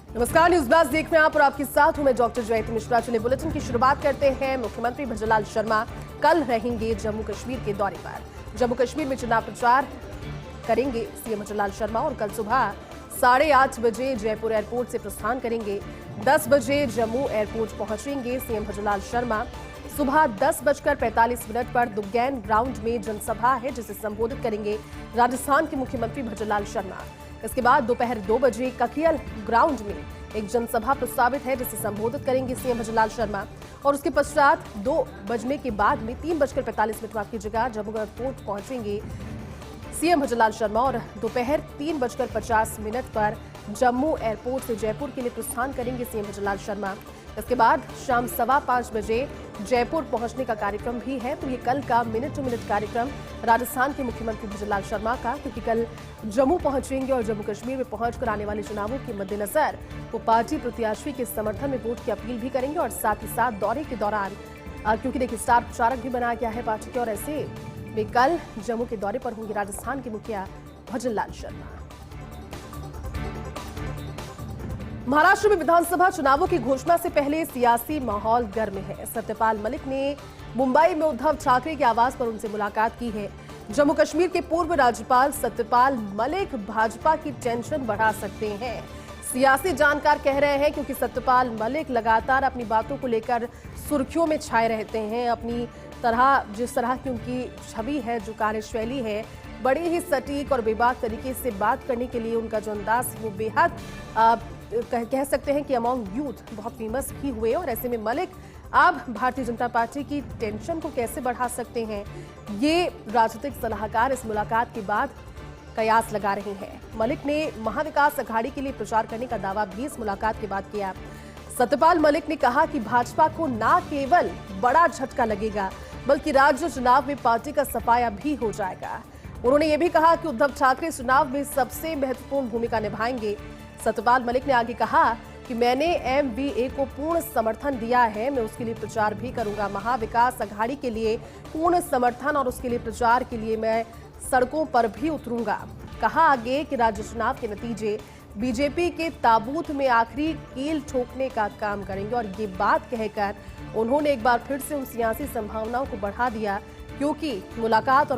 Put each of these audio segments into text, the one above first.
नमस्कार, news blast देख रहे हैं आप और आपके साथ हूं मैं डॉक्टर जयंती मिश्रा। चलिए बुलेटिन की शुरुआत करते हैं। मुख्यमंत्री भजनलाल शर्मा कल रहेंगे जम्मू कश्मीर के दौरे पर। जम्मू कश्मीर में चुनाव प्रचार करेंगे सीएम भजनलाल शर्मा और कल सुबह 8:30 बजे जयपुर एयरपोर्ट से प्रस्थान करेंगे। 10 बजे जम्मू एयरपोर्ट पहुंचेंगे सीएम भजनलाल शर्मा। सुबह 10:45 पर दुगैन ग्राउंड में जनसभा है जिसे संबोधित करेंगे राजस्थान के मुख्यमंत्री भजनलाल शर्मा। इसके बाद दोपहर 2 बजे ककियल ग्राउंड में एक जनसभा प्रस्तावित है जिसे संबोधित करेंगे सीएम भजनलाल शर्मा और उसके पश्चात 2 बजने के बाद में 3:45 की जगह जम्मू एयरपोर्ट पहुंचेंगे सीएम भजनलाल शर्मा और दोपहर 3:50 पर जम्मू एयरपोर्ट से जयपुर के लिए प्रस्थान करेंगे सीएम भजनलाल शर्मा। इसके बाद शाम 5:15 बजे जयपुर पहुंचने का कार्यक्रम भी है। तो ये कल का मिनट टू मिनट कार्यक्रम राजस्थान के मुख्यमंत्री भजनलाल शर्मा का, क्योंकि कल जम्मू पहुंचेंगे और जम्मू कश्मीर में पहुंचकर आने वाले चुनावों के मद्देनजर वो पार्टी प्रत्याशी के समर्थन में वोट की अपील भी करेंगे और साथ ही साथ दौरे के दौरान क्योंकि देखिए स्टार प्रचारक भी बनाया गया है पार्टी के, और ऐसे में कल जम्मू के दौरे पर होंगे राजस्थान के मुखिया भजनलाल शर्मा। महाराष्ट्र में विधानसभा चुनावों की घोषणा से पहले सियासी माहौल गर्म है। सत्यपाल मलिक ने मुंबई में उद्धव ठाकरे के आवास पर उनसे मुलाकात की है। जम्मू कश्मीर के पूर्व राज्यपाल सत्यपाल मलिक भाजपा की टेंशन बढ़ा सकते हैं, सियासी जानकार कह रहे हैं, क्योंकि सत्यपाल मलिक लगातार अपनी बातों को लेकर सुर्खियों में छाए रहते हैं। अपनी जिस तरह की उनकी छवि है, जो कार्यशैली है, बड़ी ही सटीक और बेबाक तरीके से बात करने के लिए उनका जो अंदाज वो बेहद कह सकते हैं कि अमॉन्ग यूथ बहुत फेमस भी हुए। और ऐसे में मलिक अब भारतीय जनता पार्टी की टेंशन को कैसे बढ़ा सकते हैं, ये राजनीतिक सलाहकार इस मुलाकात के बाद कयास लगा रहे हैं। मलिक ने महाविकास अघाड़ी के लिए प्रचार करने का दावा भी इस मुलाकात के बाद किया। सत्यपाल मलिक ने कहा कि भाजपा को न केवल बड़ा झटका लगेगा बल्कि राज्य चुनाव में पार्टी का सफाया भी हो जाएगा। उन्होंने ये भी कहा कि उद्धव ठाकरे चुनाव में सबसे महत्वपूर्ण भूमिका निभाएंगे। सत्यपाल मलिक ने आगे कहा कि मैंने MVA को पूर्ण समर्थन दिया है, मैं उसके लिए प्रचार भी करूंगा। महाविकास अघाड़ी के लिए पूर्ण समर्थन और उसके लिए प्रचार के लिए मैं सड़कों पर भी उतरूंगा। कहा आगे कि राज्य चुनाव के नतीजे बीजेपी के ताबूत में आखिरी कील ठोकने का काम करेंगे। और ये बात कहकर उन्होंने एक बार फिर से उन सियासी संभावनाओं को बढ़ा दिया, क्योंकि मुलाकात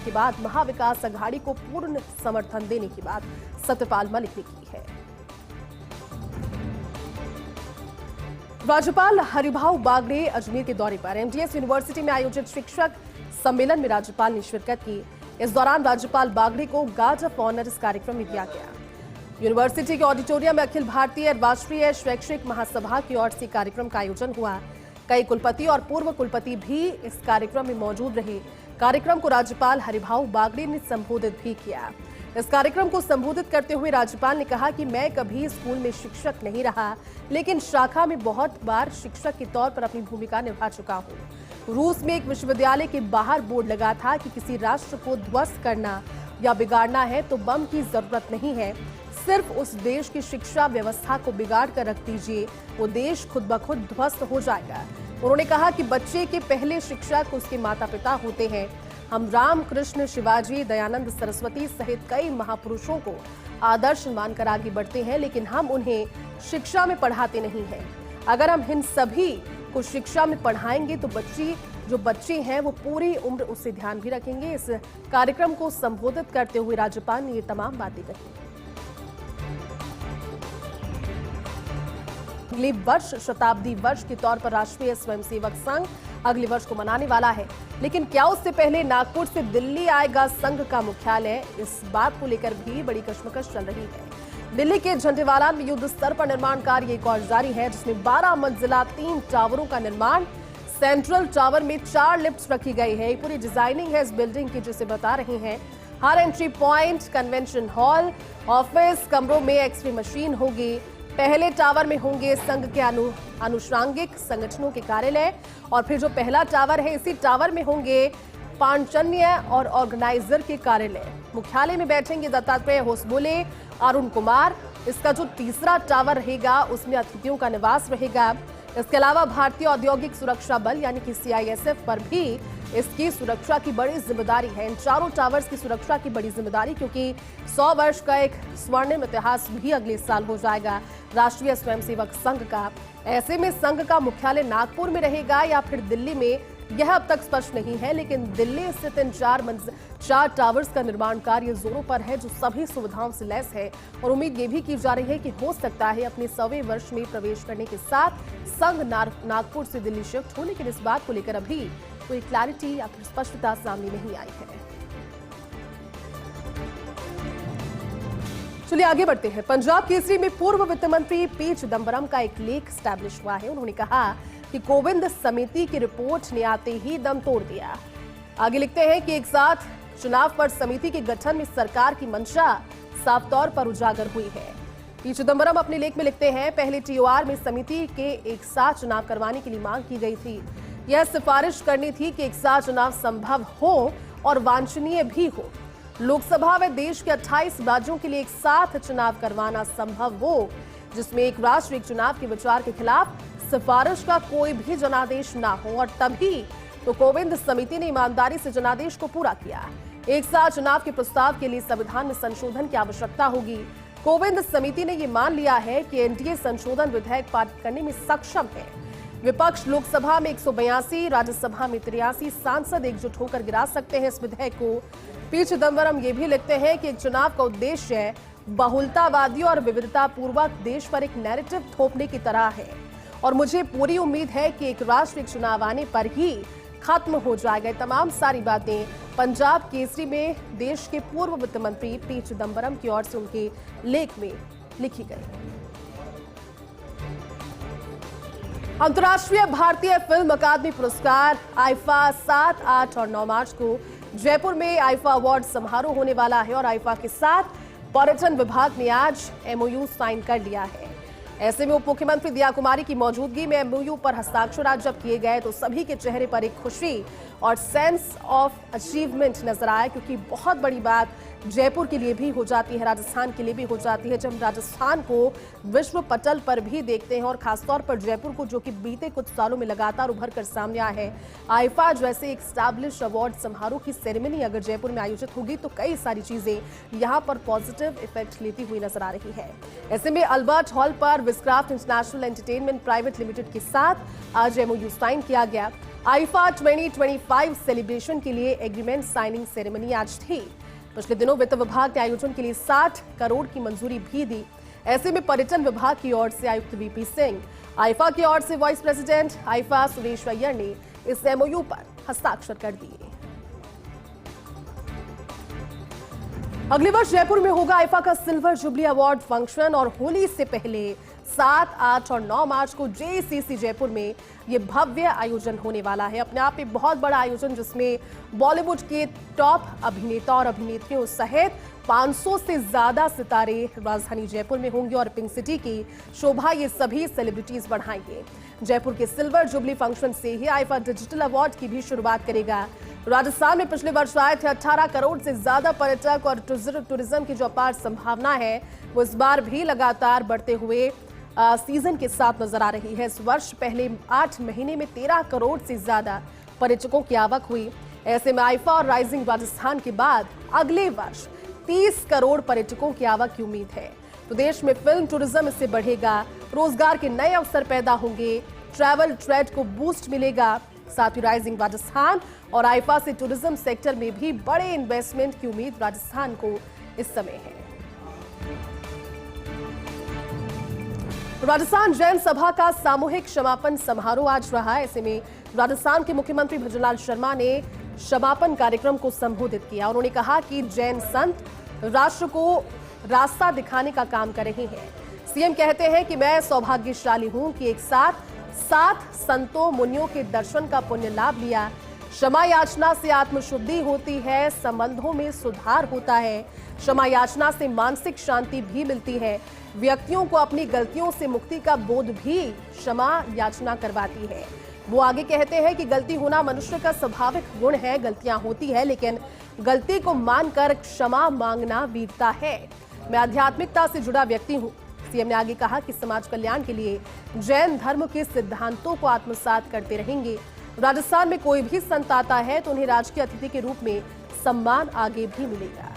के बाद महाविकास अघाड़ी को पूर्ण समर्थन देने की बात सत्यपाल मलिक ने की है। राज्यपाल हरिभाऊ बागड़े अजमेर के दौरे पर MDS यूनिवर्सिटी में आयोजित शिक्षक सम्मेलन में राज्यपाल ने शिरकत की। इस दौरान राज्यपाल बागड़े को गार्ड ऑफ ऑनर इस कार्यक्रम में दिया गया। यूनिवर्सिटी के ऑडिटोरियम में अखिल भारतीय राष्ट्रीय शैक्षिक महासभा की ओर से कार्यक्रम का आयोजन हुआ। कई कुलपति और पूर्व कुलपति भी इस कार्यक्रम में मौजूद रहे। कार्यक्रम को राज्यपाल हरिभाऊ बागड़े ने संबोधित भी किया। इस कार्यक्रम को संबोधित करते हुए राज्यपाल ने कहा कि मैं कभी स्कूल में शिक्षक नहीं रहा, लेकिन शाखा में बहुत बार शिक्षक के तौर पर अपनी भूमिका निभा चुका हूँ। रूस में एक विश्वविद्यालय के बाहर बोर्ड लगा था कि किसी राष्ट्र को ध्वस्त करना या बिगाड़ना है तो बम की जरूरत नहीं है, सिर्फ उस देश की शिक्षा व्यवस्था को बिगाड़ कर रख दीजिए, वो देश खुद ब खुद ध्वस्त हो जाएगा। उन्होंने कहा कि बच्चे के पहले शिक्षक उसके माता पिता होते हैं। हम राम कृष्ण, शिवाजी, दयानंद सरस्वती सहित कई महापुरुषों को आदर्श मानकर आगे बढ़ते हैं, लेकिन हम उन्हें शिक्षा में पढ़ाते नहीं हैं। अगर हम इन सभी को शिक्षा में पढ़ाएंगे तो जो बच्चे हैं वो पूरी उम्र उससे ध्यान भी रखेंगे। इस कार्यक्रम को संबोधित करते हुए राज्यपाल ने ये तमाम बातें कही। अगले वर्ष शताब्दी वर्ष के तौर पर राष्ट्रीय स्वयंसेवक संघ अगले वर्ष को मनाने वाला है, लेकिन क्या उससे पहले नागपुर से दिल्ली आएगा संघ का मुख्यालय? इस बात को लेकर भी बड़ी कश्मकश चल रही है। दिल्ली के झंडेवाला में युद्ध स्तर पर निर्माण कार्य एक और जारी है, जिसमें 12 मंजिला 3 टावरों का निर्माण। सेंट्रल टावर में 4 लिफ्ट रखी गई है। पूरी डिजाइनिंग है इस बिल्डिंग की, जिसे बता रहे हैं हर entry point, convention hall, office कमरों में एक्सरे मशीन होगी। पहले टावर में होंगे संघ के अनुषांगिक संगठनों के कार्यालय, और फिर जो पहला टावर है इसी टावर में होंगे पांचजन्य और ऑर्गेनाइजर के कार्यालय। मुख्यालय में बैठेंगे दत्तात्रेय होसबोले, अरुण कुमार। इसका जो तीसरा टावर रहेगा उसमें अतिथियों का निवास रहेगा। इसके अलावा भारतीय औद्योगिक सुरक्षा बल यानी कि CISF पर भी इसकी सुरक्षा की बड़ी जिम्मेदारी है। इन चारों टावर्स की सुरक्षा की बड़ी जिम्मेदारी, क्योंकि 100 वर्ष का एक स्वर्णिम इतिहास भी अगले साल हो जाएगा राष्ट्रीय स्वयंसेवक संघ का। ऐसे में संघ का मुख्यालय नागपुर में रहेगा या फिर दिल्ली में, यह अब तक स्पष्ट नहीं है, लेकिन दिल्ली स्थित इन चार टावर्स का निर्माण कार्य जोरों पर है, जो सभी सुविधाओं से लैस है। और उम्मीद ये भी की जा रही है कि हो सकता है अपने 100वें वर्ष में प्रवेश करने के साथ संघ नागपुर से दिल्ली शिफ्ट हो, लेकिन इस बात को लेकर अभी कोई क्लैरिटी या फिर स्पष्टता सामने नहीं आई है। चलिए आगे बढ़ते हैं। पंजाब केसरी में पूर्व वित्त मंत्री पी चिदंबरम का एक लेख स्टैब्लिश हुआ है। उन्होंने कहा कि कोविंद समिति की रिपोर्ट ने आते ही दम तोड़ दिया। आगे लिखते हैं कि एक साथ चुनाव पर समिति के गठन में सरकार की मंशा साफ तौर पर उजागर हुई है। पी चिदंबरम अपने लेख में लिखते हैं, पहले TOR में समिति के एक साथ चुनाव करवाने के लिए मांग की गई थी। यह सिफारिश करनी थी कि एक साथ चुनाव संभव हो और वांछनीय भी हो। लोकसभा व देश के 28 राज्यों के लिए एक साथ चुनाव करवाना संभव हो, जिसमें एक राष्ट्र एक चुनाव के विचार के खिलाफ सिफारिश का कोई भी जनादेश ना हो। और तभी तो कोविंद समिति ने ईमानदारी से जनादेश को पूरा किया। एक साथ चुनाव के प्रस्ताव के लिए संविधान में संशोधन की आवश्यकता होगी। कोविंद समिति ने ये मान लिया है कि NDA संशोधन विधेयक पारित करने में सक्षम है। विपक्ष लोकसभा में 182, राज्यसभा में 83 सांसद एकजुट होकर गिरा सकते हैं इस विधेयक को। पी चिदंबरम ये भी लिखते हैं कि चुनाव का उद्देश्य बहुलतावादी और विविधता पूर्वक देश पर एक नैरेटिव थोपने की तरह है, और मुझे पूरी उम्मीद है कि एक राष्ट्र एक चुनाव आने पर ही खत्म हो जाएगा। तमाम सारी बातें पंजाब केसरी में देश के पूर्व वित्त मंत्री पी चिदंबरम की ओर से उनके लेख में लिखी गई। अंतर्राष्ट्रीय भारतीय फिल्म अकादमी पुरस्कार आईफा 7, 8 और 9 मार्च को जयपुर में आईफा अवार्ड समारोह होने वाला है, और आईफा के साथ पर्यटन विभाग ने आज MOU साइन कर लिया है। ऐसे में उप मुख्यमंत्री दिया कुमारी की मौजूदगी में MOU पर हस्ताक्षर आज जब किए गए तो सभी के चेहरे पर एक खुशी और सेंस ऑफ अचीवमेंट नजर आया, क्योंकि बहुत बड़ी बात जयपुर के लिए भी हो जाती है, राजस्थान के लिए भी हो जाती है, जब राजस्थान को विश्व पटल पर भी देखते हैं, और खासतौर पर जयपुर को, जो कि बीते कुछ सालों में लगातार उभर कर सामने आया है। आईफा जैसे एक स्टैब्लिश अवार्ड समारोह की सेरेमनी अगर जयपुर में आयोजित होगी तो कई सारी चीजें यहाँ पर पॉजिटिव इफेक्ट लेती हुई नजर आ रही है। ऐसे में अल्बर्ट हॉल पर विस्क्राफ्ट इंटरनेशनल एंटरटेनमेंट प्राइवेट लिमिटेड के साथ आज MOU साइन किया गया। आईफा 2025 सेलिब्रेशन के लिए एग्रीमेंट साइनिंग सेरेमनी आज थी। पिछले दिनों वित्त विभाग ने आयोजन के लिए 60 करोड़ की मंजूरी भी दी। ऐसे में पर्यटन विभाग की ओर से आयुक्त VP सिंह, आईफा की ओर से vice president IIFA Suresh Iyer ने इस MOU पर हस्ताक्षर कर दिए। अगले वर्ष जयपुर में होगा आईफा का सिल्वर जुबली अवार्ड फंक्शन, और होली से पहले 7, 8 और 9 मार्च को JCC जयपुर में ये भव्य आयोजन होने वाला है। अपने आप में बहुत बड़ा आयोजन, जिसमें बॉलीवुड के टॉप अभिनेता और अभिनेत्रियों सहित 500 से ज्यादा सितारे राजधानी जयपुर में होंगे, और पिंक सिटी की शोभा ये सभी सेलिब्रिटीज बढ़ाएंगे। जयपुर के सिल्वर जुबली फंक्शन से ही आईफा डिजिटल अवार्ड की भी शुरुआत करेगा। राजस्थान में पिछले वर्ष आए थे 18 करोड़ से ज्यादा पर्यटक, और टूरिज्म की जो अपार संभावना है वो इस बार भी लगातार बढ़ते हुए सीजन के साथ नजर आ रही है। इस वर्ष पहले 8 महीने में 13 करोड़ से ज्यादा पर्यटकों की आवक हुई। ऐसे में आईफा और राइजिंग राजस्थान के बाद अगले वर्ष 30 करोड़ पर्यटकों की आवक की उम्मीद है। तो देश में फिल्म टूरिज्म इससे बढ़ेगा, रोजगार के नए अवसर पैदा होंगे, ट्रैवल ट्रेड को बूस्ट मिलेगा। साथ ही राइजिंग राजस्थान और आईफा से टूरिज्म सेक्टर में भी बड़े इन्वेस्टमेंट की उम्मीद राजस्थान को इस समय है। राजस्थान जैन सभा का सामूहिक समापन समारोह आज रहा। ऐसे में राजस्थान के मुख्यमंत्री भजनलाल शर्मा ने समापन कार्यक्रम को संबोधित किया। उन्होंने कहा कि जैन संत राष्ट्र को रास्ता दिखाने का काम कर रहे हैं। सीएम कहते हैं कि मैं सौभाग्यशाली हूं कि एक साथ 7 संतों मुनियों के दर्शन का पुण्य लाभ लिया। क्षमा याचना से आत्मशुद्धि होती है, संबंधों में सुधार होता है। क्षमा याचना से मानसिक शांति भी मिलती है। व्यक्तियों को अपनी गलतियों से मुक्ति का बोध भी क्षमा याचना करवाती है। वो आगे कहते हैं कि गलती होना मनुष्य का स्वाभाविक गुण है, गलतियां होती है, लेकिन गलती को मानकर क्षमा मांगना वीरता है। मैं आध्यात्मिकता से जुड़ा व्यक्ति हूँ। सीएम ने आगे कहा कि समाज कल्याण के लिए जैन धर्म के सिद्धांतों को आत्मसात करते रहेंगे। राजस्थान में कोई भी संत आता है तो उन्हें राजकीय अतिथि के रूप में सम्मान आगे भी मिलेगा।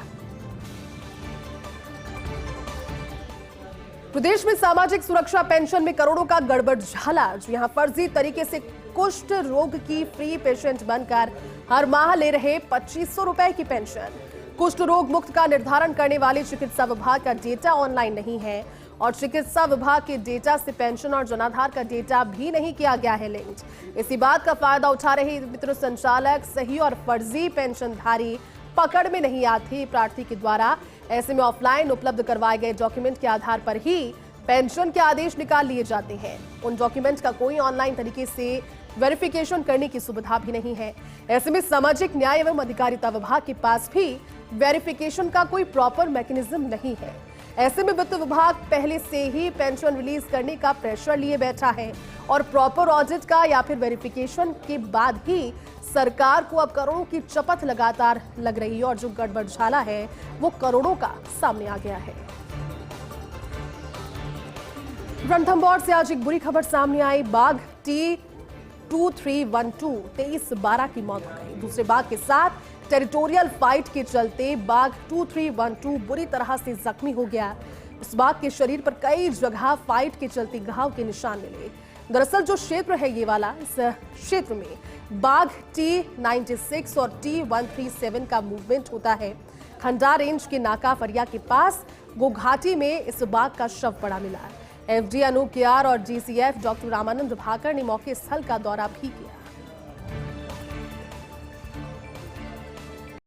प्रदेश में सामाजिक सुरक्षा पेंशन में करोड़ों का गड़बड़झाला। यहां फर्जी तरीके से कुष्ठ रोग की फ्री पेशेंट बनकर हर माह ले रहे 2500 रुपए की पेंशन। कुष्ठ रोग मुक्त का निर्धारण करने वाले चिकित्सा विभाग का डेटा ऑनलाइन नहीं है और चिकित्सा विभाग के डेटा से पेंशन और जनाधार का डेटा भी नहीं किया गया है लिंक्ड। इसी बात का फायदा उठा रहे मित्र संचालक सही और फर्जी पेंशनधारी पकड़ में नहीं आते प्रार्थी के द्वारा। ऐसे में ऑफलाइन उपलब्ध करवाए गए डॉक्यूमेंट के आधार पर ही पेंशन के आदेश निकाल लिए जाते हैं। उन डॉक्यूमेंट का कोई ऑनलाइन तरीके से वेरिफिकेशन करने की सुविधा भी नहीं है। ऐसे में सामाजिक न्याय एवं अधिकारिता विभाग के पास भी वेरिफिकेशन का कोई प्रॉपर मैकेनिज्म नहीं है। ऐसे में वित्त विभाग पहले से ही पेंशन रिलीज करने का प्रेशर लिए बैठा है और प्रॉपर ऑडिट का या फिर वेरिफिकेशन के बाद ही सरकार को अब करोड़ों की चपत लगातार लग रही है और जो गड़बड़झाला है वो करोड़ों का सामने आ गया है। रणथंभौर से आज एक बुरी खबर सामने आई। बाघ T2312 23/12 की मौत हो गई। दूसरे बाघ के साथ टेरिटोरियल फाइट के चलते बाघ 2312 बुरी तरह से जख्मी हो गया। उस बाघ के शरीर पर कई जगह फाइट के चलते घाव के निशान मिले। दरअसल जो क्षेत्र है ये वाला, इस क्षेत्र में बाघ T96 और T137 का मूवमेंट होता है। खंडा रेंज के नाका फरिया के पास गोघाटी में इस बाघ का शव पड़ा मिला। एफडी अनूप केआर और जीसीएफ डॉक्टर रामानंद भाकर ने मौके स्थल का दौरा भी किया।